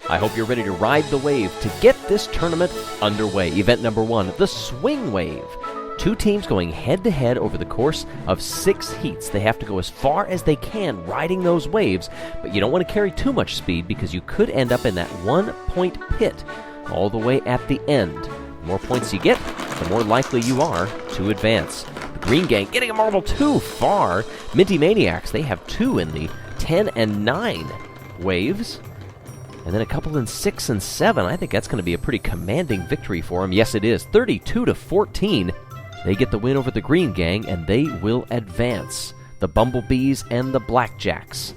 I hope you're ready to ride the wave to get this tournament underway. Event number 1, the swing wave. 2 teams going head-to-head over the course of 6 heats. They have to go as far as they can riding those waves, but you don't want to carry too much speed because you could end up in that 1-point pit all the way at the end. The more points you get, the more likely you are to advance. The Green Gang getting a marble too far. Minty Maniacs, they have 2 in the 10 and 9 waves. And then a couple in 6 and 7. I think that's going to be a pretty commanding victory for them. Yes, it is. 32-14. They get the win over the Green Gang, and they will advance. The Bumblebees and the Blackjacks.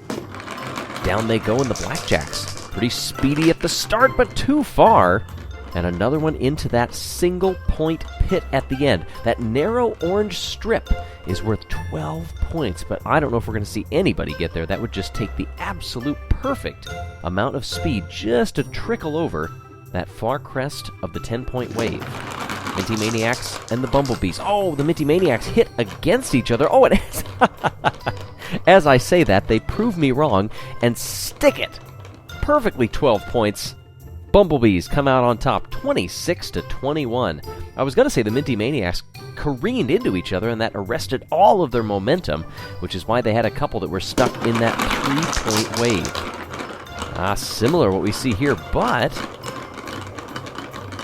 Down they go in the Blackjacks. Pretty speedy at the start, but too far. And another one into that single-point pit at the end. That narrow orange strip is worth 12 points, but I don't know if we're going to see anybody get there. That would just take the absolute perfect amount of speed just to trickle over that far crest of the 10-point wave. Minty Maniacs and the Bumblebees. Oh, the Minty Maniacs hit against each other. Oh, it is. As I say that, they prove me wrong and stick it. Perfectly 12 points. Bumblebees come out on top, 26-21. I was going to say the Minty Maniacs careened into each other, and that arrested all of their momentum, which is why they had a couple that were stuck in that 3-point wave. Similar what we see here, but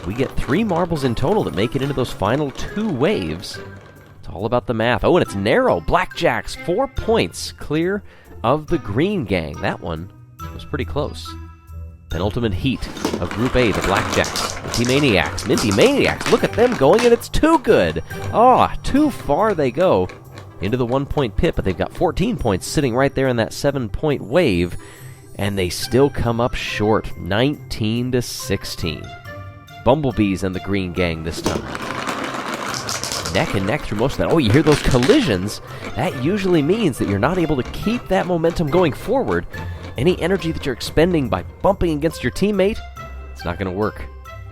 we get 3 marbles in total that make it into those final 2 waves. It's all about the math. Oh, and it's narrow. Blackjacks, 4 points clear of the Green Gang. That one was pretty close. Penultimate heat of Group A, the Blackjacks, Minty Maniacs, look at them going, and it's too good. Too far they go into the 1-point pit, but they've got 14 points sitting right there in that 7-point wave, and they still come up short, 19-16. Bumblebees and the Green Gang this time. Neck and neck through most of that. Oh, you hear those collisions? That usually means that you're not able to keep that momentum going forward. Any energy that you're expending by bumping against your teammate, it's not going to work.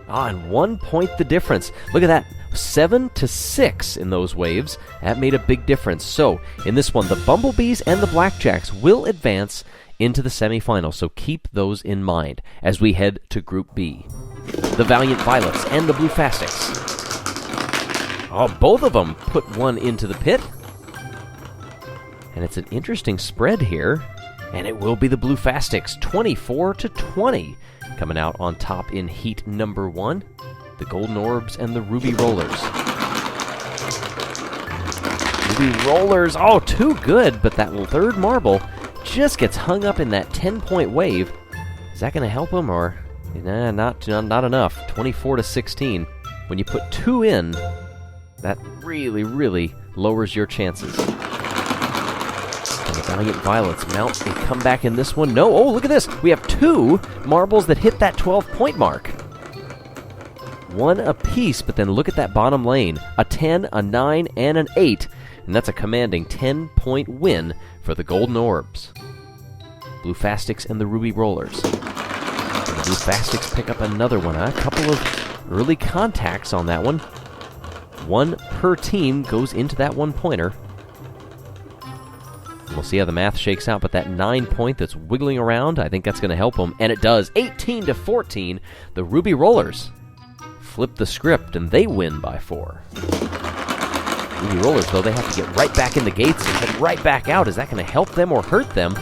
And 1 point the difference. Look at that. 7-6 in those waves. That made a big difference. So, in this one, the Bumblebees and the Blackjacks will advance into the semifinals. So keep those in mind as we head to Group B. The Valiant Violets and the Blue Fastics. Both of them put one into the pit. And it's an interesting spread here. And it will be the Blue Fastics, 24-20, coming out on top in heat number 1. The Golden Orbs and the Ruby Rollers. Ruby Rollers, too good, but that 3rd marble just gets hung up in that 10-point wave. Is that going to help them, or not enough? 24-16. When you put 2 in, that really, really lowers your chances. The Valiant Violets mount a comeback in this one. No, look at this. We have 2 marbles that hit that 12-point mark. 1 apiece, but then look at that bottom lane. A 10, a 9, and an 8. And that's a commanding 10-point win for the Golden Orbs. Blue Fastics and the Ruby Rollers. And the Blue Fastics pick up another one. A couple of early contacts on that one. 1 per team goes into that 1-pointer. We'll see how the math shakes out, but that 9-point that's wiggling around, I think that's going to help them, and it does. 18-14, the Ruby Rollers flip the script, and they win by 4. Ruby Rollers, though, they have to get right back in the gates and head right back out. Is that going to help them or hurt them?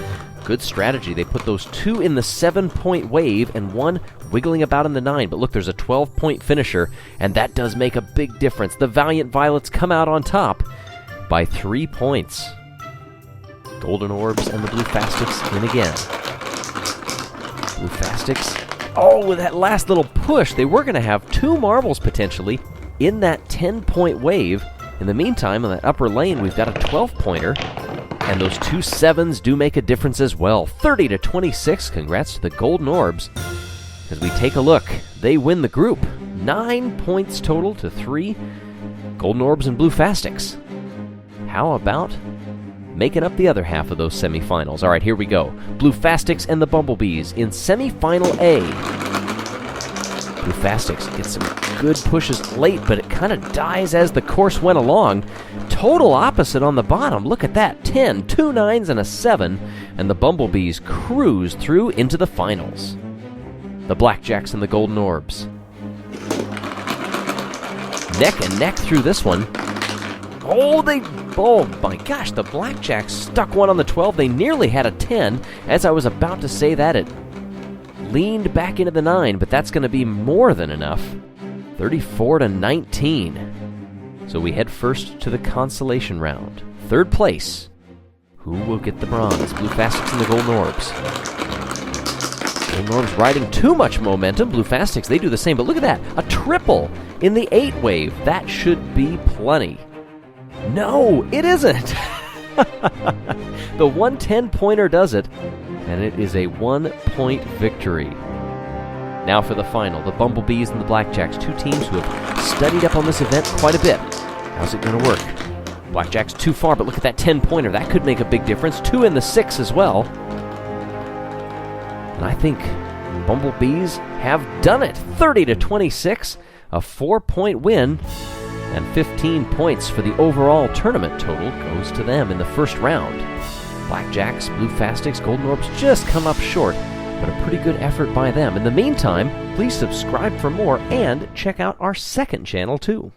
Good strategy. They put those 2 in the 7-point wave and 1 wiggling about in the 9. But look, there's a 12-point finisher, and that does make a big difference. The Valiant Violets come out on top by 3 points. Golden Orbs and the Blue Fastics in again. Blue Fastics. Oh, with that last little push, they were going to have 2 marbles potentially in that 10-point wave. In the meantime, on that upper lane, we've got a 12-pointer. And those 2 7s do make a difference as well. 30-26. Congrats to the Golden Orbs. As we take a look, they win the group. 9 points total to 3 Golden Orbs and Blue Fastics. How about making up the other half of those semifinals? All right, here we go. Blue Fastics and the Bumblebees in semifinal A. Blue Fastics gets some good pushes late, but it kind of dies as the course went along. Total opposite on the bottom. Look at that. 10, 2 9s, and a 7. And the Bumblebees cruise through into the finals. The Blackjacks and the Golden Orbs. Neck and neck through this one. Oh my gosh, the Blackjacks stuck one on the 12. They nearly had a 10. As I was about to say that, it leaned back into the 9, but that's going to be more than enough. 34-19. So we head first to the consolation round. Third place. Who will get the bronze? Blue Fastics and the Golden Orbs. Golden Orbs riding too much momentum. Blue Fastics, they do the same, but look at that. A triple in the 8 wave. That should be plenty. No, it isn't. The 110-pointer does it, and it is a 1-point victory. Now for the final, the Bumblebees and the Blackjacks, 2 teams who have studied up on this event quite a bit. How's it going to work? Blackjack's too far, but look at that 10-pointer. That could make a big difference. 2 in the 6 as well. And I think Bumblebees have done it. 30-26, a 4-point win, and 15 points for the overall tournament total goes to them in the first round. Blackjacks, Blue Fastics, Golden Orbs just come up short, but a pretty good effort by them. In the meantime, please subscribe for more and check out our second channel too.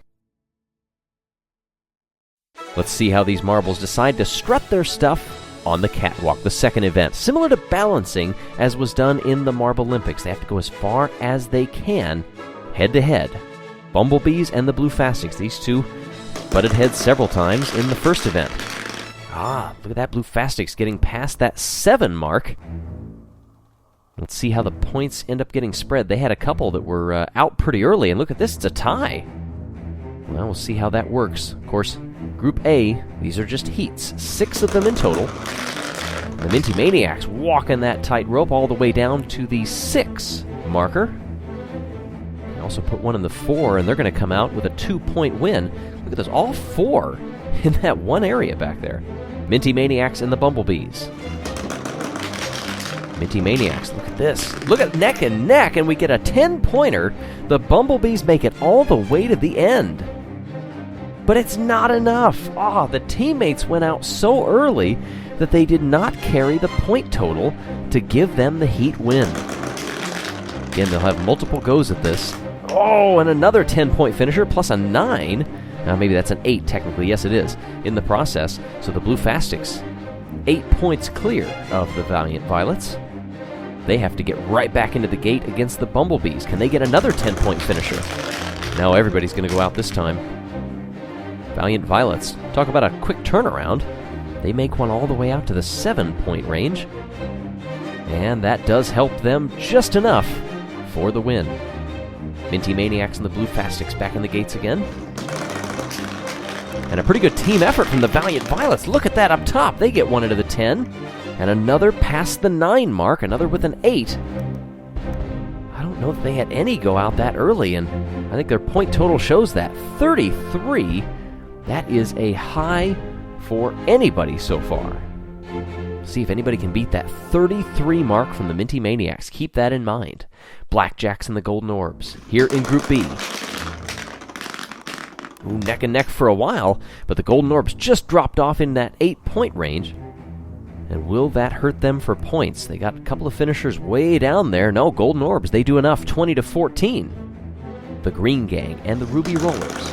Let's see how these marbles decide to strut their stuff on the catwalk, the second event. Similar to balancing as was done in the MarbleLympics. They have to go as far as they can, head-to-head. Bumblebees and the Blue Fastics. These 2 butted heads several times in the first event. Look at that Blue Fastics getting past that 7 mark. Let's see how the points end up getting spread. They had a couple that were out pretty early, and look at this, it's a tie. Well, we'll see how that works. Of course, Group A, these are just heats. 6 of them in total. The Minty Maniacs walking that tightrope all the way down to the 6 marker. They also put one in the 4, and they're going to come out with a 2-point win. Look at this, all 4 in that one area back there. Minty Maniacs and the Bumblebees. Minty Maniacs, look at this. Look at neck and neck, and we get a 10-pointer. The Bumblebees make it all the way to the end. But it's not enough. The teammates went out so early that they did not carry the point total to give them the heat win. Again, they'll have multiple goes at this. And another 10-point finisher plus a 9. Now, maybe that's an 8 technically. Yes, it is in the process. So the Blue Fastics, 8 points clear of the Valiant Violets. They have to get right back into the gate against the Bumblebees. Can they get another 10-point finisher? No, everybody's going to go out this time. Valiant Violets, talk about a quick turnaround. They make one all the way out to the 7-point range. And that does help them just enough for the win. Minty Maniacs and the Blue Fastics back in the gates again. And a pretty good team effort from the Valiant Violets. Look at that up top. They get one into the 10. And another past the 9 mark. Another with an 8. I don't know if they had any go out that early. And I think their point total shows that. 33. That is a high for anybody so far. See if anybody can beat that 33 mark from the Minty Maniacs. Keep that in mind. Blackjacks and the Golden Orbs here in Group B. Neck and neck for a while, but the Golden Orbs just dropped off in that 8-point range. And will that hurt them for points? They got a couple of finishers way down there. No, Golden Orbs, they do enough, 20-14. The Green Gang and the Ruby Rollers.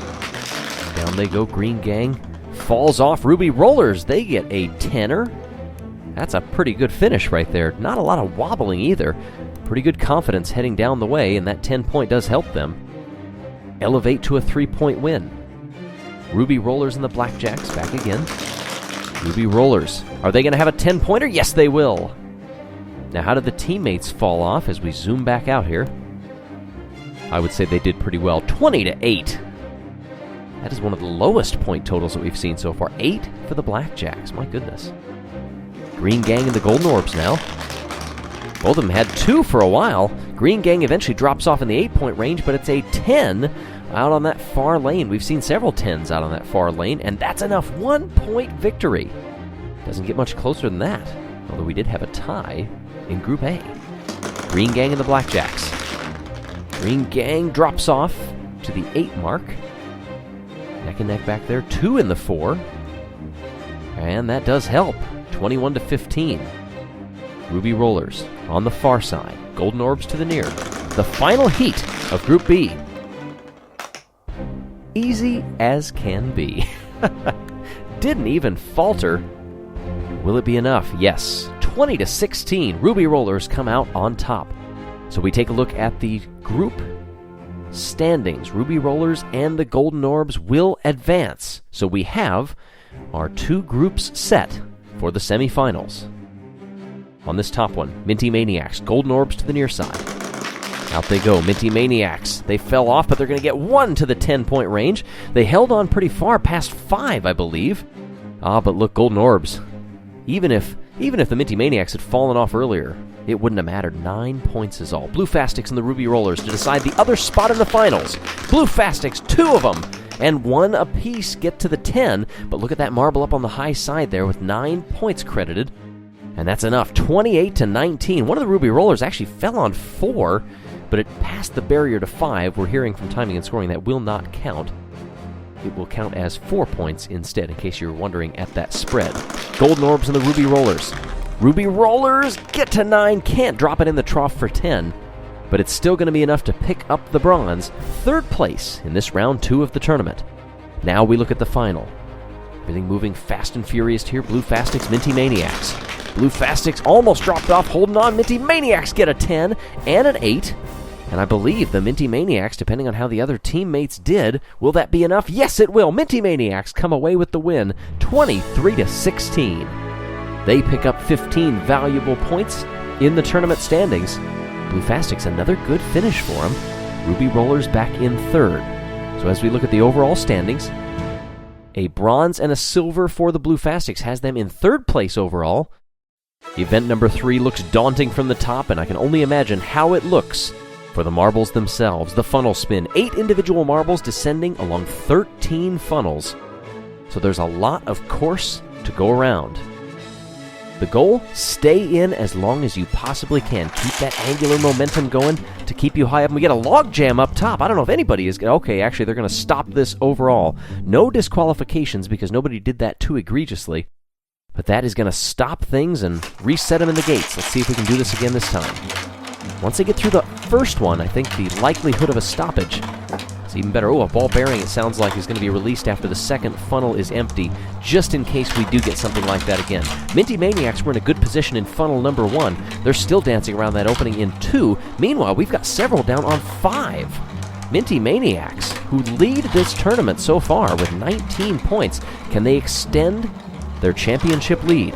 Down they go, Green Gang falls off. Ruby Rollers, they get a 10er. That's a pretty good finish right there. Not a lot of wobbling either. Pretty good confidence heading down the way, and that 10-point does help them elevate to a 3-point win. Ruby Rollers and the Blackjacks back again. Ruby Rollers, are they going to have a 10-pointer? Yes, they will. Now, how did the teammates fall off as we zoom back out here? I would say they did pretty well. 20-8. That is one of the lowest point totals that we've seen so far. 8 for the Blackjacks. My goodness. Green Gang and the Golden Orbs now. Both of them had 2 for a while. Green Gang eventually drops off in the 8-point range, but it's a 10 out on that far lane. We've seen several 10s out on that far lane, and that's enough. 1-point victory. Doesn't get much closer than that, although we did have a tie in Group A. Green Gang and the Blackjacks. Green Gang drops off to the 8 mark. Neck and neck back there. 2 in the 4. And that does help. 21-15. Ruby Rollers on the far side. Golden Orbs to the near. The final heat of Group B. Easy as can be. Didn't even falter. Will it be enough? Yes. 20-16. Ruby Rollers come out on top. So we take a look at the group standings. Ruby Rollers and the Golden Orbs will advance. So we have our 2 groups set for the semifinals. On this top one, Minty Maniacs, Golden Orbs to the near side. Out they go, Minty Maniacs. They fell off, but they're going to get 1 to the 10-point range. They held on pretty far, past 5, I believe. But look, Golden Orbs. Even if the Minty Maniacs had fallen off earlier, it wouldn't have mattered. 9 points is all. Blue Fastics and the Ruby Rollers to decide the other spot in the finals. Blue Fastics, 2 of them, and 1 apiece get to the 10. But look at that marble up on the high side there with 9 points credited. And that's enough. 28-19. One of the Ruby Rollers actually fell on 4, but it passed the barrier to 5. We're hearing from timing and scoring that will not count. It will count as 4 points instead, in case you're wondering at that spread. Golden Orbs and the Ruby Rollers. Ruby Rollers get to 9, can't drop it in the trough for 10, but it's still going to be enough to pick up the bronze. 3rd place in this round 2 of the tournament. Now we look at the final. Everything moving fast and furious here. Blue Fastics, Minty Maniacs. Blue Fastics almost dropped off, holding on. Minty Maniacs get a 10 and an 8. And I believe the Minty Maniacs, depending on how the other teammates did, will that be enough? Yes, it will. Minty Maniacs come away with the win, 23-16. They pick up 15 valuable points in the tournament standings. Blue Fastics, another good finish for them. Ruby Rollers back in 3rd. So as we look at the overall standings, a bronze and a silver for the Blue Fastics has them in 3rd place overall. Event number 3 looks daunting from the top, and I can only imagine how it looks for the marbles themselves. The funnel spin. 8 individual marbles descending along 13 funnels. So there's a lot of course to go around. The goal, stay in as long as you possibly can. Keep that angular momentum going to keep you high up. And we get a log jam up top. I don't know if anybody is... Okay, actually, they're going to stop this overall. No disqualifications because nobody did that too egregiously. But that is going to stop things and reset them in the gates. Let's see if we can do this again this time. Once they get through the first one, I think the likelihood of a stoppage is even better. Oh, a ball bearing, it sounds like, is going to be released after the second funnel is empty, just in case we do get something like that again. Minty Maniacs were in a good position in funnel number 1. They're still dancing around that opening in 2. Meanwhile, we've got several down on 5. Minty Maniacs, who lead this tournament so far with 19 points. Can they extend their championship lead?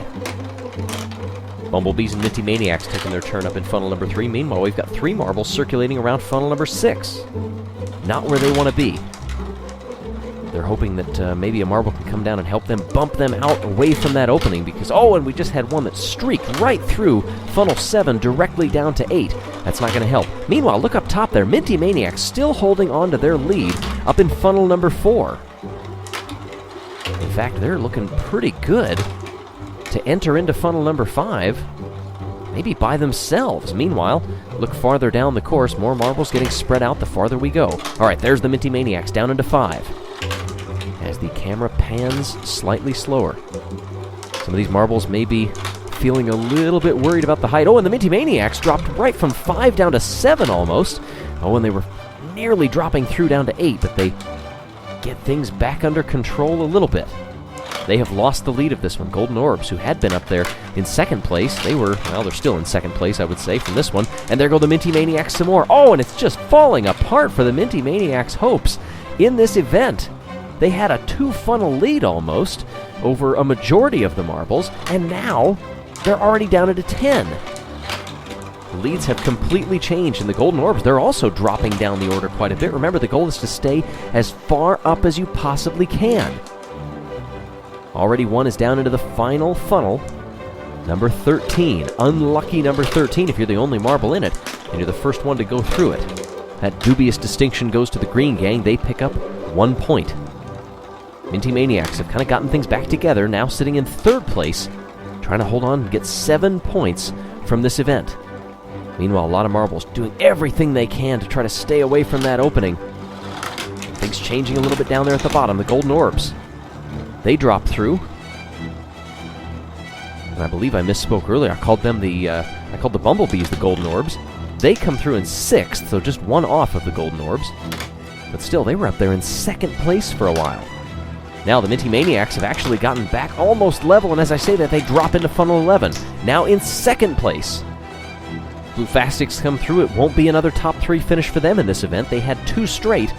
Bumblebees and Minty Maniacs taking their turn up in funnel number 3. Meanwhile, we've got 3 marbles circulating around funnel number 6. Not where they want to be. They're hoping that maybe a marble can come down and help them bump them out away from that opening because, and we just had one that streaked right through funnel 7 directly down to 8. That's not going to help. Meanwhile, look up top there. Minty Maniacs still holding on to their lead up in funnel number 4. In fact, they're looking pretty good to enter into funnel number 5, maybe by themselves. Meanwhile, look farther down the course, more marbles getting spread out the farther we go. All right, there's the Minty Maniacs down into 5. As the camera pans slightly slower. Some of these marbles may be feeling a little bit worried about the height. And the Minty Maniacs dropped right from 5 down to 7 almost. And they were nearly dropping through down to 8, but they get things back under control a little bit. They have lost the lead of this one. Golden Orbs, who had been up there in second place, they're still in second place, I would say, from this one. And there go the Minty Maniacs some more. Oh, and it's just falling apart for the Minty Maniacs' hopes in this event. They had a 2-funnel lead almost over a majority of the marbles, and now they're already down at a 10. The leads have completely changed, and the Golden Orbs, they're also dropping down the order quite a bit. Remember, the goal is to stay as far up as you possibly can. Already one is down into the final funnel. Number 13. Unlucky number 13 if you're the only marble in it, and you're the first one to go through it. That dubious distinction goes to the Green Gang. They pick up 1 point. Minty Maniacs have kind of gotten things back together, now sitting in third place, trying to hold on and get 7 points from this event. Meanwhile, a lot of marbles doing everything they can to try to stay away from that opening. Things changing a little bit down there at the bottom. The Golden Orbs, they drop through. And I believe I misspoke earlier. I called the Bumblebees the Golden Orbs. They come through in 6th, so just 1 off of the Golden Orbs. But still, they were up there in 2nd place for a while. Now the Minty Maniacs have actually gotten back almost level, and as I say that, they drop into Funnel 11. Now in 2nd place. Blue Fastics come through. It won't be another top 3 finish for them in this event. They had 2 straight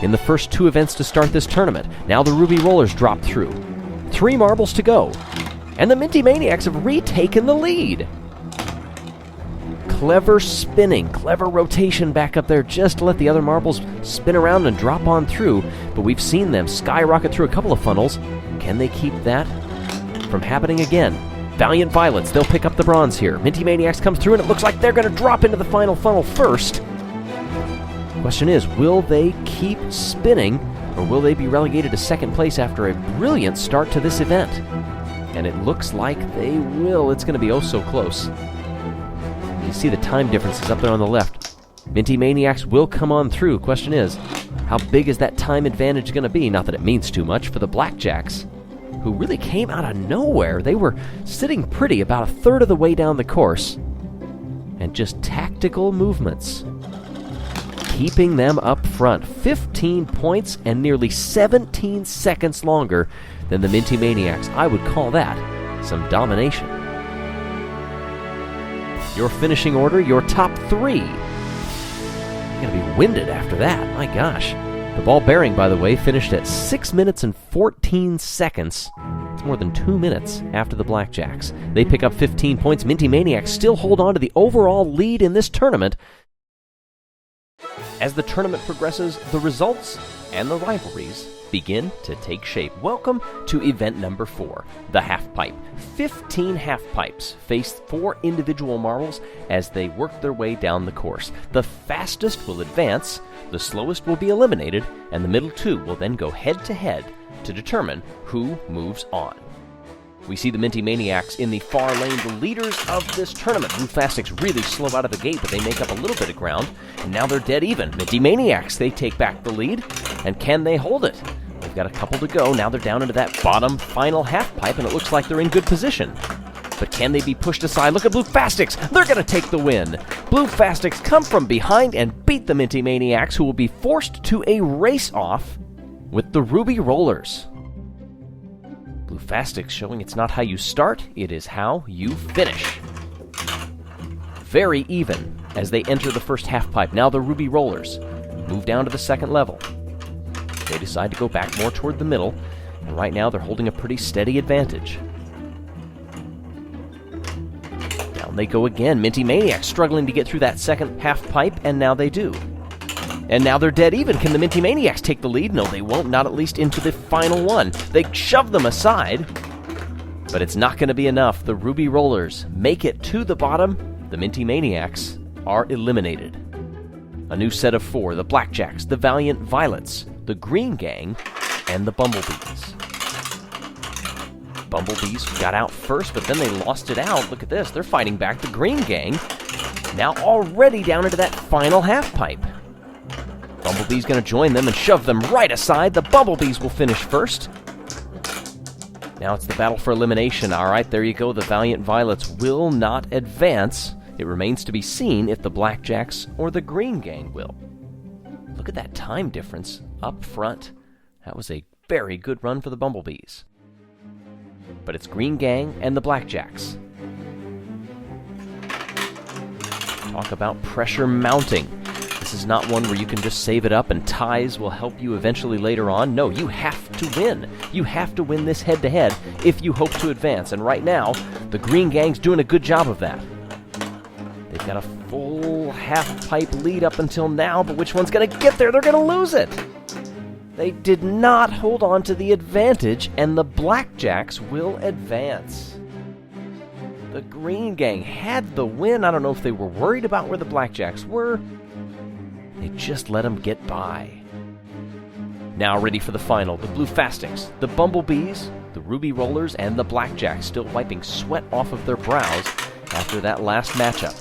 in the first 2 events to start this tournament. Now the Ruby Rollers drop through. 3 marbles to go. And the Minty Maniacs have retaken the lead. Clever spinning, clever rotation back up there just to let the other marbles spin around and drop on through. But we've seen them skyrocket through a couple of funnels. Can they keep that from happening again? Valiant Violets, they'll pick up the bronze here. Minty Maniacs comes through, and it looks like they're going to drop into the final funnel first. Question is, will they keep spinning, or will they be relegated to 2nd place after a brilliant start to this event? And it looks like they will. It's going to be oh so close. You see the time differences up there on the left. Minty Maniacs will come on through. Question is, how big is that time advantage going to be? Not that it means too much for the Blackjacks, who really came out of nowhere. They were sitting pretty about a third of the way down the course, and just tactical movements keeping them up front. 15 points and nearly 17 seconds longer than the Minty Maniacs. I would call that some domination. Your finishing order, your top 3. You're going to be winded after that. My gosh. The ball bearing, by the way, finished at 6 minutes and 14 seconds. It's more than 2 minutes after the Blackjacks. They pick up 15 points. Minty Maniacs still hold on to the overall lead in this tournament. As the tournament progresses, the results and the rivalries begin to take shape. Welcome to event number 4, the Halfpipe. 15 Halfpipes face 4 individual marbles as they work their way down the course. The fastest will advance, the slowest will be eliminated, and the middle 2 will then go head-to-head to determine who moves on. We see the Minty Maniacs in the far lane, the leaders of this tournament. Blue Fastics really slow out of the gate, but they make up a little bit of ground, and now they're dead even. Minty Maniacs, they take back the lead, and can they hold it? They've got a couple to go. Now they're down into that bottom final half-pipe, and it looks like they're in good position. But can they be pushed aside? Look at Blue Fastics. They're going to take the win. Blue Fastics come from behind and beat the Minty Maniacs, who will be forced to a race-off with the Ruby Rollers. Blue Fastics showing it's not how you start, it is how you finish. Very even as they enter the first half-pipe. Now the Ruby Rollers move down to the 2nd level. They decide to go back more toward the middle, and right now they're holding a pretty steady advantage. Down they go again. Minty Maniacs struggling to get through that 2nd half-pipe, and now they do. And now they're dead even. Can the Minty Maniacs take the lead? No, they won't, not at least into the final one. They shove them aside, but it's not going to be enough. The Ruby Rollers make it to the bottom. The Minty Maniacs are eliminated. A new set of 4, the Blackjacks, the Valiant Violets, the Green Gang, and the Bumblebees. Bumblebees got out first, but then they lost it out. Look at this. They're fighting back. The Green Gang now already down into that final half-pipe. Bumblebee's going to join them and shove them right aside. The Bumblebees will finish first. Now it's the battle for elimination. All right, there you go. The Valiant Violets will not advance. It remains to be seen if the Blackjacks or the Green Gang will. Look at that time difference up front. That was a very good run for the Bumblebees. but it's Green Gang and the Blackjacks. Talk about pressure mounting. This is not one where you can just save it up and ties will help you eventually later on. No, you have to win. You have to win this head-to-head if you hope to advance. And right now, the Green Gang's doing a good job of that. They've got a full half-pipe lead up until now, but which one's going to get there? They're going to lose it. They did not hold on to the advantage, and the Blackjacks will advance. The Green Gang had the win. I don't know if they were worried about where the Blackjacks were. They just let them get by. Now ready for the final. The Blue Fastics, the Bumblebees, the Ruby Rollers, and the Blackjacks still wiping sweat off of their brows after that last matchup.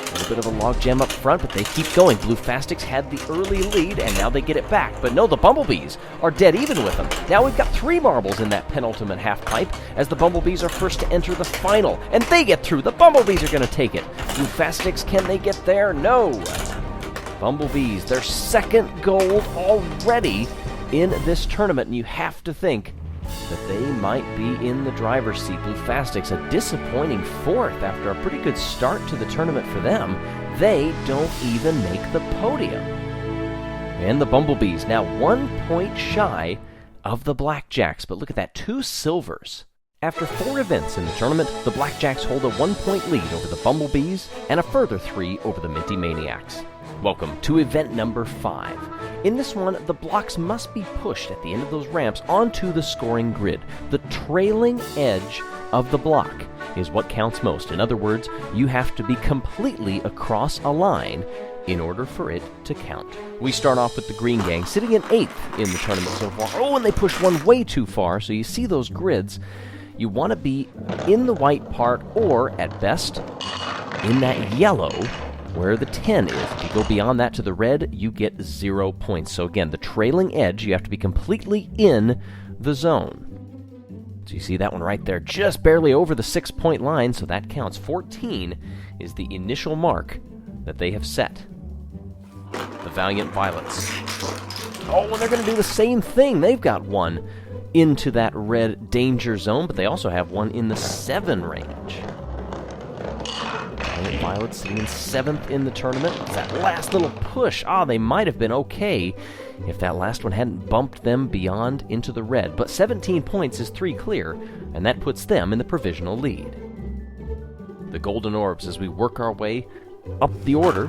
A little bit of a logjam up front, but they keep going. Blue Fastics had the early lead, and now they get it back. But no, the Bumblebees are dead even with them. Now we've got 3 marbles in that penultimate half-pipe, as the Bumblebees are first to enter the final. And they get through. The Bumblebees are going to take it. Blue Fastics, can they get there? No. Bumblebees, their second gold already in this tournament, and you have to think that they might be in the driver's seat. Blue Fastics, a disappointing 4th after a pretty good start to the tournament for them. They don't even make the podium. And the Bumblebees now 1 point shy of the Blackjacks, but look at that, 2 silvers. After 4 events in the tournament, the Blackjacks hold a 1-point lead over the Bumblebees and a further 3 over the Minty Maniacs. Welcome to event number 5. In this one, the blocks must be pushed at the end of those ramps onto the scoring grid. The trailing edge of the block is what counts most. In other words, you have to be completely across a line in order for it to count. We start off with the Green Gang sitting in 8th in the tournament so far. Oh, and they pushed one way too far, so you see those grids. You want to be in the white part or, at best, in that yellow where the 10 is. If you go beyond that to the red, you get 0 points. So again, the trailing edge, you have to be completely in the zone. So you see that one right there, just barely over the 6-point line, so that counts. 14 is the initial mark that they have set. The Valiant Violets. Oh, and they're going to do the same thing. They've got one into that red danger zone, but they also have one in the 7 range. Valiant Violets sitting in 7th in the tournament. That last little push, they might have been okay if that last one hadn't bumped them beyond into the red. But 17 points is 3 clear, and that puts them in the provisional lead. The Golden Orbs, as we work our way up the order,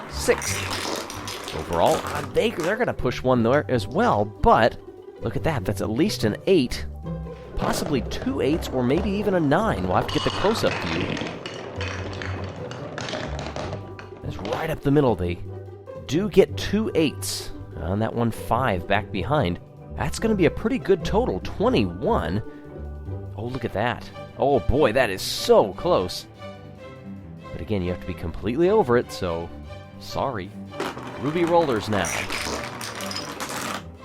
6th. Overall, they're going to push one there as well, but look at that. That's at least an 8, possibly 2 8s, or maybe even a 9. We'll have to get the close-up view. That's right up the middle. They do get 2 8s. On that one, 5 back behind. That's going to be a pretty good total, 21. Oh, look at that. Oh, boy, that is so close. But again, you have to be completely over it, so sorry. Ruby Rollers now.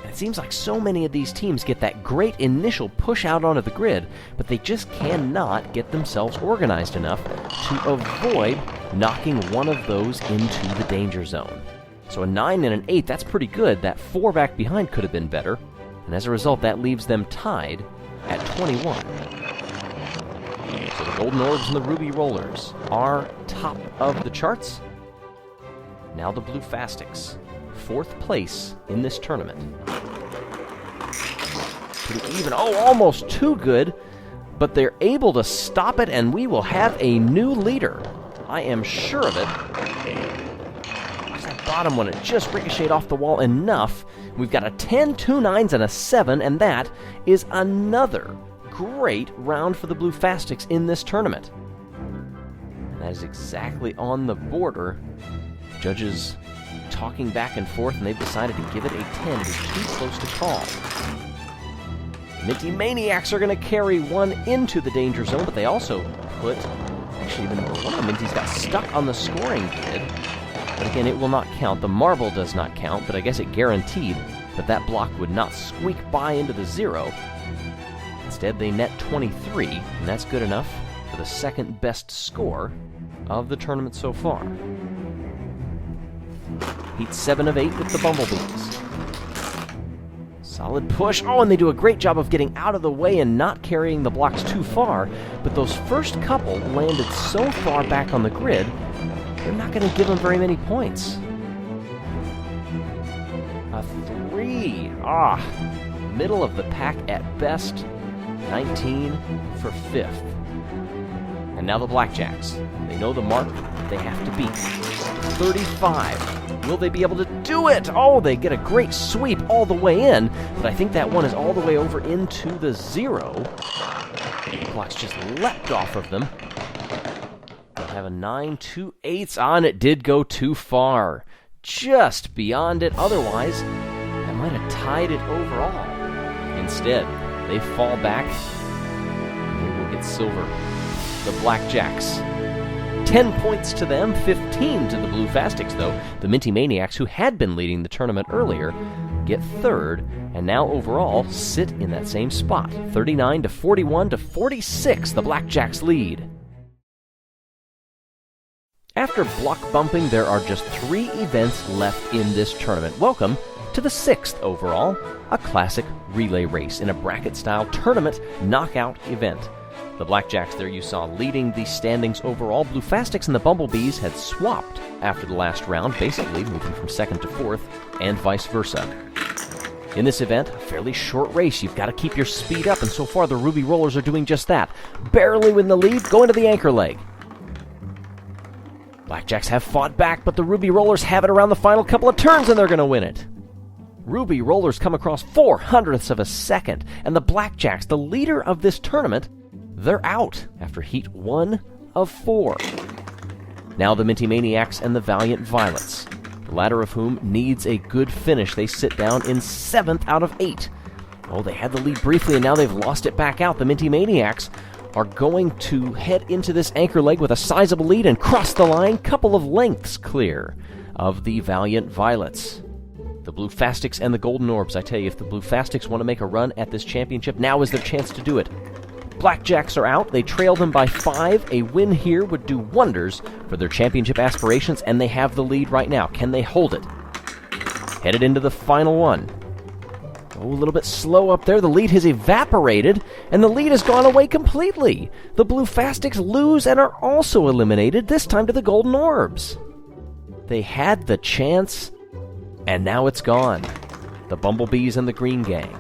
And it seems like so many of these teams get that great initial push out onto the grid, but they just cannot get themselves organized enough to avoid knocking one of those into the danger zone. So a 9 and an 8, that's pretty good. That 4 back behind could have been better. And as a result, that leaves them tied at 21. So the Golden Orbs and the Ruby Rollers are top of the charts. Now the Blue Fastics, 4th place in this tournament. Pretty even. Oh, almost too good. But they're able to stop it, and we will have a new leader. I am sure of it. That bottom one, it just ricocheted off the wall enough. We've got a 10, 2 9s, and a 7, and that is another great round for the Blue Fastics in this tournament. And that is exactly on the border. Judges talking back and forth, and they've decided to give it a 10. It is too close to call. Minty Maniacs are going to carry one into the danger zone, but they also put... Actually, one of the Minties got stuck on the scoring grid. But again, it will not count. The marble does not count, but I guess it guaranteed that that block would not squeak by into the 0. Instead, they net 23, and that's good enough for the second best score of the tournament so far. Heat 7 of 8 with the Bumblebees. Solid push. Oh, and they do a great job of getting out of the way and not carrying the blocks too far. But those first couple landed so far back on the grid, they're not going to give them very many points. A 3. Middle of the pack at best. 19 for 5th. And now the Blackjacks. They know the mark they have to beat. 35. Will they be able to do it? Oh, they get a great sweep all the way in, but I think that one is all the way over into the 0. The blocks just leapt off of them. They'll have a 9, 2 8s on. It did go too far. Just beyond it. Otherwise, that might have tied it overall. Instead, they fall back, and they will get silver. The Blackjacks. 10 points to them, 15 to the Blue Fastics, though. The Minty Maniacs, who had been leading the tournament earlier, get 3rd, and now overall sit in that same spot. 39 to 41 to 46, the Blackjacks lead. After block bumping, there are just 3 events left in this tournament. Welcome to the 6th overall, a classic relay race in a bracket-style tournament knockout event. The Blackjacks there you saw leading the standings overall. Blue Fastics and the Bumblebees had swapped after the last round, basically moving from 2nd to 4th, and vice versa. In this event, a fairly short race. You've got to keep your speed up, and so far the Ruby Rollers are doing just that. Barely in the lead, going to the anchor leg. Blackjacks have fought back, but the Ruby Rollers have it around the final couple of turns, and they're going to win it. Ruby Rollers come across 0.04 of a second, and the Blackjacks, the leader of this tournament, they're out after heat 1 of 4. Now the Minty Maniacs and the Valiant Violets, the latter of whom needs a good finish. They sit down in 7th out of 8. Oh, they had the lead briefly, and now they've lost it back out. The Minty Maniacs are going to head into this anchor leg with a sizable lead and cross the line, couple of lengths clear of the Valiant Violets. The Blue Fastics and the Golden Orbs. I tell you, if the Blue Fastics want to make a run at this championship, now is their chance to do it. Blackjacks are out. They trail them by 5. A win here would do wonders for their championship aspirations, and they have the lead right now. Can they hold it? Headed into the final one. Oh, a little bit slow up there. The lead has evaporated, and the lead has gone away completely. The Blue Fastics lose and are also eliminated, this time to the Golden Orbs. They had the chance, and now it's gone. The Bumblebees and the Green Gang.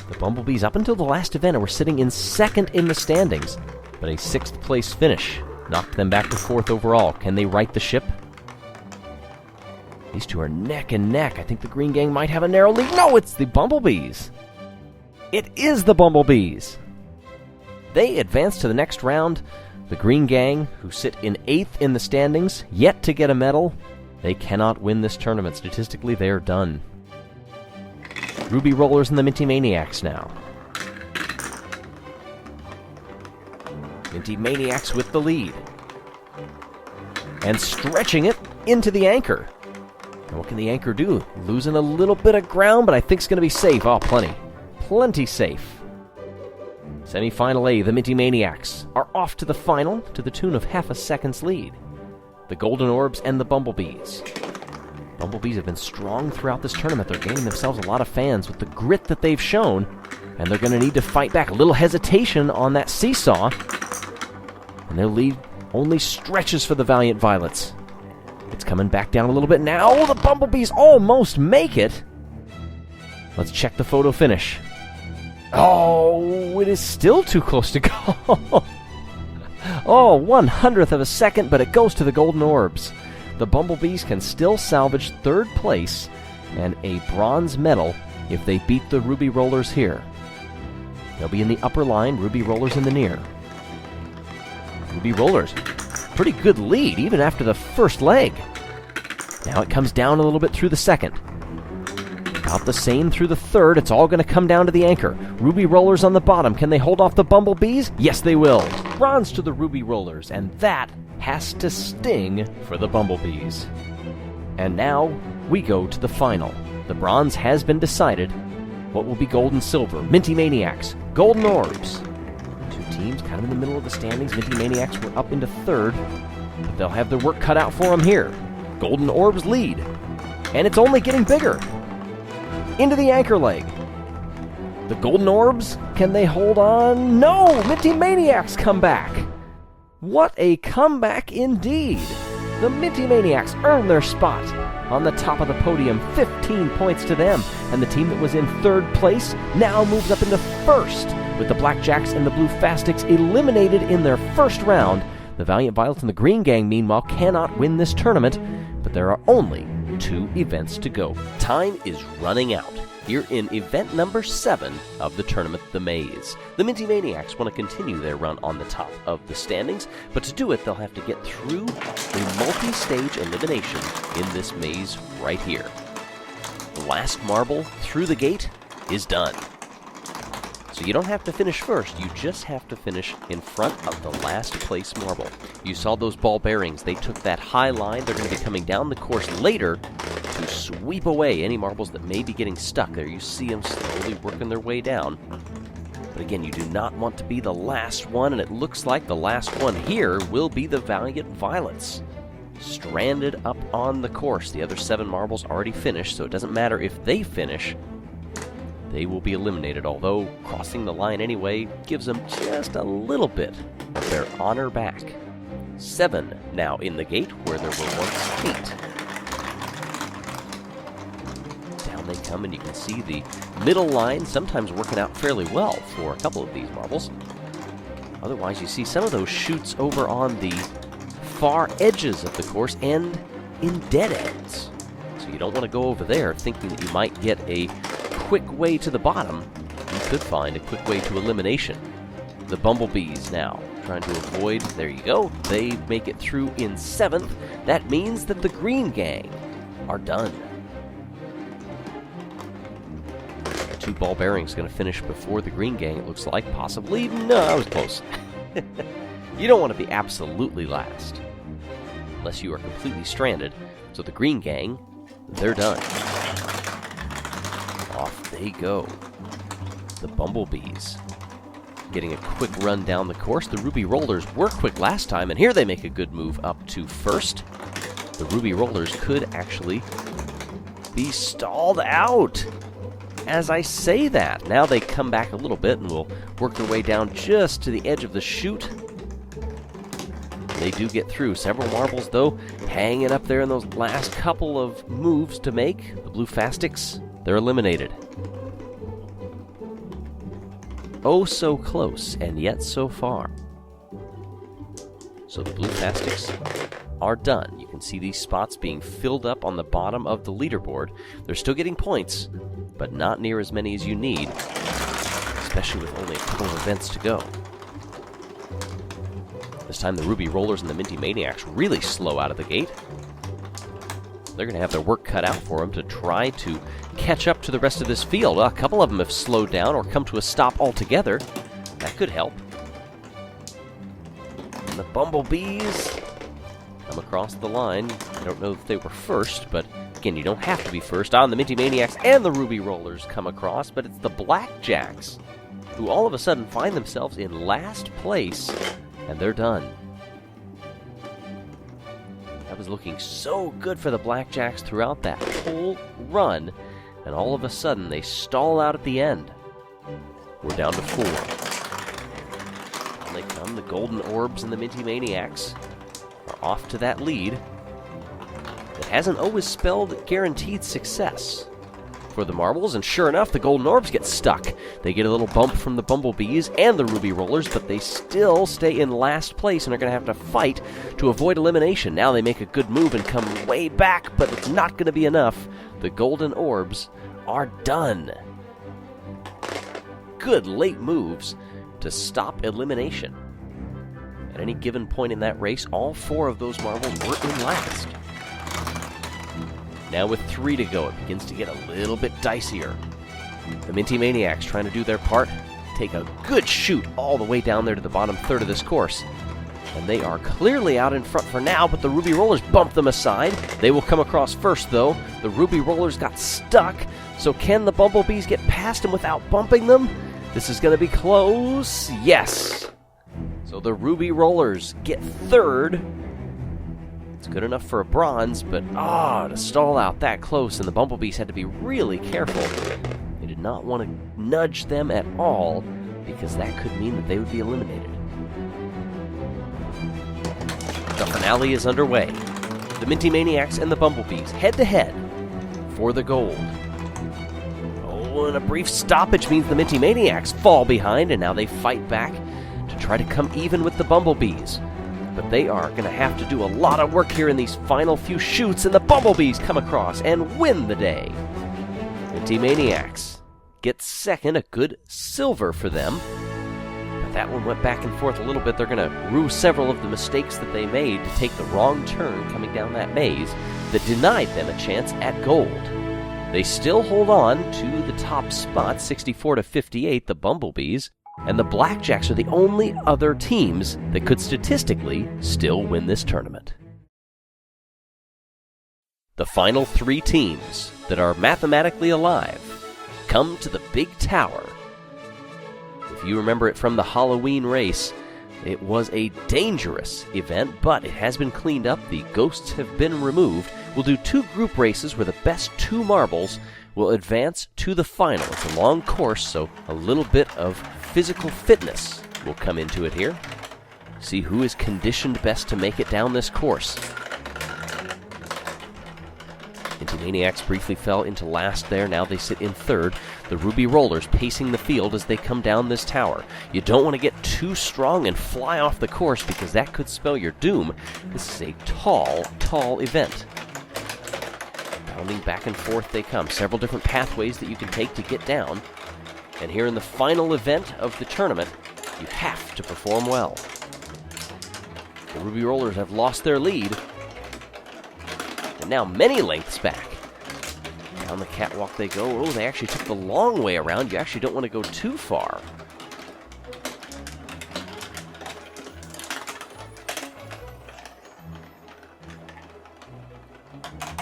The Bumblebees, up until the last event, were sitting in 2nd in the standings, but a 6th place finish knocked them back to 4th overall. Can they right the ship? These two are neck and neck. I think the Green Gang might have a narrow lead. No, it's the Bumblebees. It is the Bumblebees. They advance to the next round. The Green Gang, who sit in 8th in the standings, yet to get a medal, they cannot win this tournament. Statistically, they are done. Ruby Rollers and the Minty Maniacs now. Minty Maniacs with the lead. And stretching it into the anchor. And what can the anchor do? Losing a little bit of ground, but I think it's going to be safe. Oh, plenty. Plenty safe. Semi-final A, the Minty Maniacs are off to the final to the tune of half a second's lead. The Golden Orbs and the Bumblebees. Bumblebees have been strong throughout this tournament. They're gaining themselves a lot of fans with the grit that they've shown, and they're going to need to fight back. A little hesitation on that seesaw, and their lead only stretches for the Valiant Violets. It's coming back down a little bit now. Oh, the Bumblebees almost make it. Let's check the photo finish. Oh, it is still too close to go. Oh, 1/100th of a second, but it goes to the Golden Orbs. The Bumblebees can still salvage 3rd place and a bronze medal if they beat the Ruby Rollers here. They'll be in the upper line, Ruby Rollers in the near. Ruby Rollers, pretty good lead even after the first leg. Now it comes down a little bit through the second. About the same through the third. It's all going to come down to the anchor. Ruby Rollers on the bottom. Can they hold off the Bumblebees? Yes, they will. Bronze to the Ruby Rollers, and that has to sting for the Bumblebees. And now we go to the final. The bronze has been decided. What will be gold and silver? Minty Maniacs, Golden Orbs. Two teams kind of in the middle of the standings. Minty Maniacs were up into 3rd, but they'll have their work cut out for them here. Golden Orbs lead, and it's only getting bigger. into the anchor leg. The Golden Orbs, can they hold on? No! Minty Maniacs come back! What a comeback indeed! The Minty Maniacs earn their spot on the top of the podium, 15 points to them, and the team that was in third place now moves up into first, with the Blackjacks and the Blue Fastics eliminated in their first round. The Valiant Violets and the Green Gang, meanwhile, cannot win this tournament, but there are only 2 events to go. Time is running out. Here in event number 7 of the tournament, the Maze. The Minty Maniacs want to continue their run on the top of the standings, but to do it, they'll have to get through a multi-stage elimination in this maze right here. The last marble through the gate is done. So you don't have to finish first, you just have to finish in front of the last place marble. You saw those ball bearings, they took that high line, they're going to be coming down the course later to sweep away any marbles that may be getting stuck there. You see them slowly working their way down. But again, you do not want to be the last one, and it looks like the last one here will be the Valiant Violets. Stranded up on the course. The other 7 marbles already finished, so it doesn't matter if they finish. They will be eliminated, although crossing the line anyway gives them just a little bit of their honor back. 7 now in the gate, where there were once 8. Down they come, and you can see the middle line sometimes working out fairly well for a couple of these marbles. Otherwise, you see some of those chutes over on the far edges of the course and in dead ends. So you don't want to go over there thinking that you might get a quick way to the bottom. You could find a quick way to elimination. The Bumblebees now trying to avoid. There you go. They make it through in 7th. That means that the Green Gang are done. The 2 ball bearings going to finish before the Green Gang, it looks like. Possibly. No, I was close. You don't want to be absolutely last, unless you are completely stranded. So the Green Gang, they're done. Off they go. The Bumblebees getting a quick run down the course. The Ruby Rollers were quick last time, and here they make a good move up to first. The Ruby Rollers could actually be stalled out as I say that. Now they come back a little bit and will work their way down just to the edge of the chute. They do get through. Several marbles, though, hanging up there in those last couple of moves to make. The Blue Fastics, they're eliminated. Oh, so close, and yet so far. So the Blue Fastics are done. You can see these spots being filled up on the bottom of the leaderboard. They're still getting points, but not near as many as you need, especially with only a couple of events to go. This time the Ruby Rollers and the Minty Maniacs really slow out of the gate. They're going to have their work cut out for them to try to catch up to the rest of this field. A couple of them have slowed down or come to a stop altogether. That could help. And the Bumblebees come across the line. I don't know if they were first, but again, you don't have to be first. The Minty Maniacs and the Ruby Rollers come across, but it's the Blackjacks who all of a sudden find themselves in last place, and they're done. That was looking so good for the Blackjacks throughout that whole run, and all of a sudden they stall out at the end. We're down to 4. Down they come, the Golden Orbs and the Minty Maniacs are off to that lead. It hasn't always spelled guaranteed success for the marbles, and sure enough, the Golden Orbs get stuck. They get a little bump from the Bumblebees and the Ruby Rollers, but they still stay in last place and are going to have to fight to avoid elimination. Now they make a good move and come way back, but it's not going to be enough. The Golden Orbs are done. Good late moves to stop elimination. At any given point in that race, all 4 of those marbles were in last. Now with 3 to go, it begins to get a little bit dicier. The Minty Maniacs trying to do their part, take a good shoot all the way down there to the bottom third of this course. And they are clearly out in front for now, but the Ruby Rollers bump them aside. They will come across first, though. The Ruby Rollers got stuck, so can the Bumblebees get past them without bumping them? This is going to be close. Yes! So the Ruby Rollers get third. It's good enough for a bronze, but to stall out that close, and the Bumblebees had to be really careful. They did not want to nudge them at all, because that could mean that they would be eliminated. The finale is underway. The Minty Maniacs and the Bumblebees head-to-head for the gold. Oh, and a brief stoppage means the Minty Maniacs fall behind, and now they fight back to try to come even with the Bumblebees. But they are going to have to do a lot of work here in these final few shoots, and the Bumblebees come across and win the day. Minty Maniacs get second, a good silver for them. But that one went back and forth a little bit. They're going to rue several of the mistakes that they made to take the wrong turn coming down that maze that denied them a chance at gold. They still hold on to the top spot, 64-58, the Bumblebees. And the Blackjacks are the only other teams that could statistically still win this tournament. The final 3 teams that are mathematically alive come to the big tower. If you remember it from the Halloween race, it was a dangerous event, but it has been cleaned up. The ghosts have been removed. We'll do 2 group races where the best 2 marbles will advance to the final. It's a long course, so a little bit of physical fitness will come into it here. See who is conditioned best to make it down this course. Minty Maniacs briefly fell into last there. Now they sit in third. The Ruby Rollers pacing the field as they come down this tower. You don't want to get too strong and fly off the course because that could spell your doom. This is a tall, tall event. Bounding back and forth they come. Several different pathways that you can take to get down. And here in the final event of the tournament, you have to perform well. The Ruby Rollers have lost their lead. And now many lengths back. Down the catwalk they go. Oh, they actually took the long way around. You actually don't want to go too far.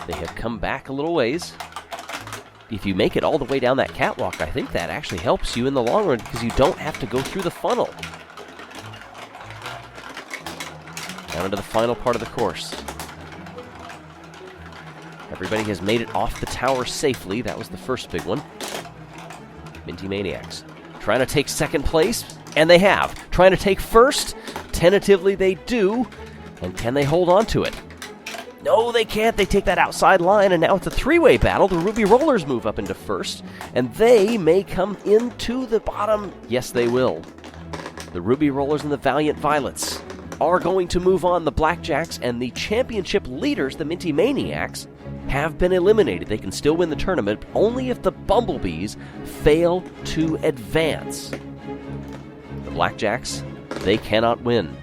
They have come back a little ways. If you make it all the way down that catwalk, I think that actually helps you in the long run because you don't have to go through the funnel. Down into the final part of the course. Everybody has made it off the tower safely. That was the first big one. Minty Maniacs trying to take second place, and they have. Trying to take first, tentatively they do, and can they hold on to it? No, they can't. They take that outside line, and now it's a 3-way battle. The Ruby Rollers move up into first, and they may come into the bottom. Yes, they will. The Ruby Rollers and the Valiant Violets are going to move on. The Blackjacks and the championship leaders, the Minty Maniacs, have been eliminated. They can still win the tournament, but only if the Bumblebees fail to advance. The Blackjacks, they cannot win.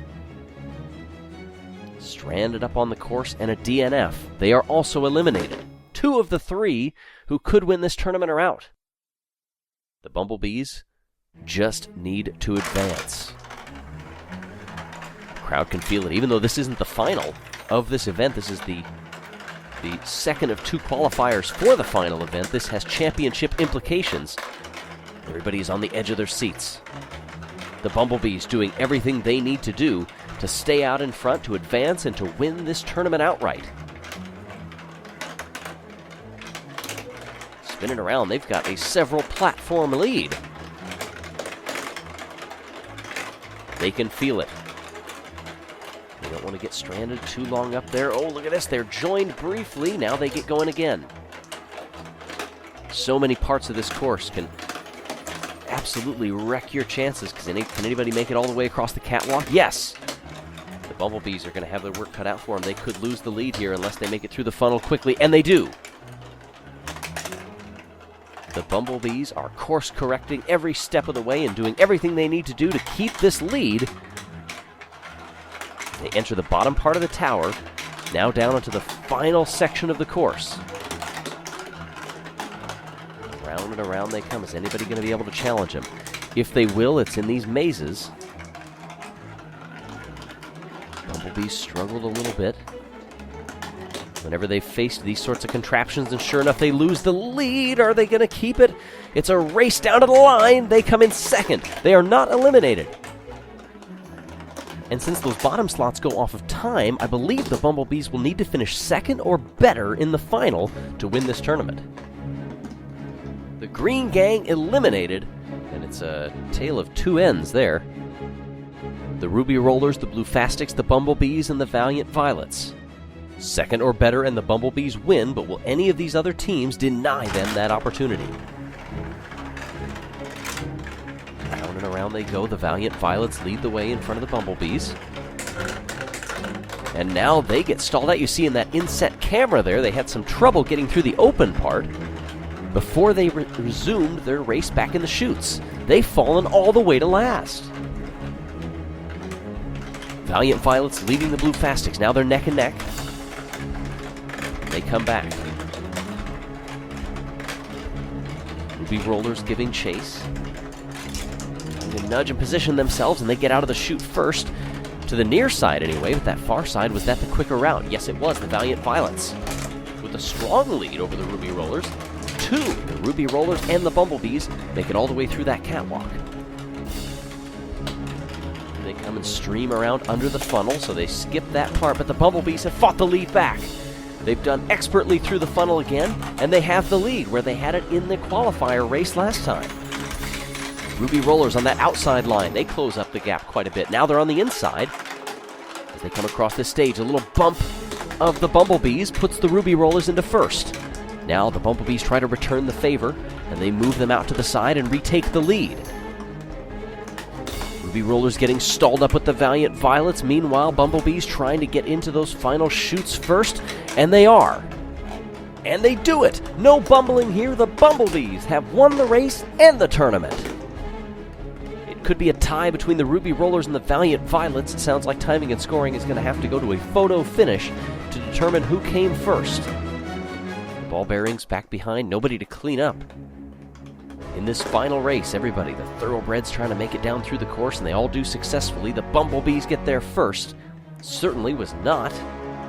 Stranded up on the course and a DNF. They are also eliminated. 2 of the 3 who could win this tournament are out. The Bumblebees just need to advance. The crowd can feel it. Even though this isn't the final of this event, this is the second of 2 qualifiers for the final event. This has championship implications. Everybody is on the edge of their seats. The Bumblebees doing everything they need to do to stay out in front, to advance, and to win this tournament outright. Spinning around, they've got a several platform lead. They can feel it. They don't want to get stranded too long up there. Oh, look at this. They're joined briefly. Now they get going again. So many parts of this course can absolutely wreck your chances. Can anybody make it all the way across the catwalk? Yes. The Bumblebees are going to have their work cut out for them. They could lose the lead here unless they make it through the funnel quickly, and they do. The Bumblebees are course-correcting every step of the way and doing everything they need to do to keep this lead. They enter the bottom part of the tower, now down into the final section of the course. Round and around they come. Is anybody going to be able to challenge them? If they will, it's in these mazes. Bumblebees struggled a little bit whenever they faced these sorts of contraptions, and sure enough, they lose the lead. Are they going to keep it? It's a race down to the line. They come in second. They are not eliminated. And since those bottom slots go off of time, I believe the Bumblebees will need to finish second or better in the final to win this tournament. The green gang eliminated, and it's a tale of two ends there. The Ruby Rollers, the Blue Fastics, the Bumblebees, and the Valiant Violets. Second or better and the Bumblebees win, but will any of these other teams deny them that opportunity? Round and around they go. The Valiant Violets lead the way in front of the Bumblebees. And now they get stalled out. You see in that inset camera there, they had some trouble getting through the open part before they resumed their race back in the chutes. They've fallen all the way to last. Valiant Violets leading the Blue Fastics. Now they're neck and neck. They come back. Ruby Rollers giving chase. They nudge and position themselves, and they get out of the chute first. To the near side anyway, but that far side, was that the quicker route? Yes, it was. The Valiant Violets with a strong lead over the Ruby Rollers. The Ruby Rollers and the Bumblebees make it all the way through that catwalk. They come and stream around under the funnel, so they skip that part, but the Bumblebees have fought the lead back. They've done expertly through the funnel again, and they have the lead where they had it in the qualifier race last time. Ruby Rollers on that outside line, they close up the gap quite a bit. Now they're on the inside. As they come across this stage, a little bump of the Bumblebees puts the Ruby Rollers into first. Now the Bumblebees try to return the favor, and they move them out to the side and retake the lead. Ruby Rollers getting stalled up with the Valiant Violets. Meanwhile, Bumblebees trying to get into those final chutes first, and they are. And they do it! No bumbling here. The Bumblebees have won the race and the tournament. It could be a tie between the Ruby Rollers and the Valiant Violets. It sounds like timing and scoring is going to have to go to a photo finish to determine who came first. Ball bearings back behind, nobody to clean up. In this final race, everybody, the thoroughbreds trying to make it down through the course, and they all do successfully. The Bumblebees get there first. Certainly was not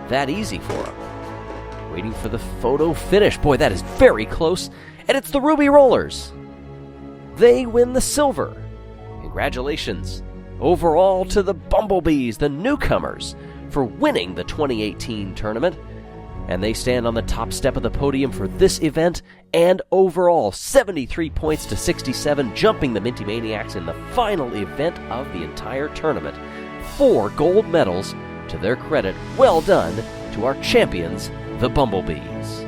that easy for them. Waiting for the photo finish. Boy, that is very close. And it's the Ruby Rollers. They win the silver. Congratulations overall to the Bumblebees, the newcomers, for winning the 2018 tournament. And they stand on the top step of the podium for this event, and overall 73 points to 67, jumping the Minty Maniacs in the final event of the entire tournament. 4 gold medals to their credit. Well done to our champions, the Bumblebees.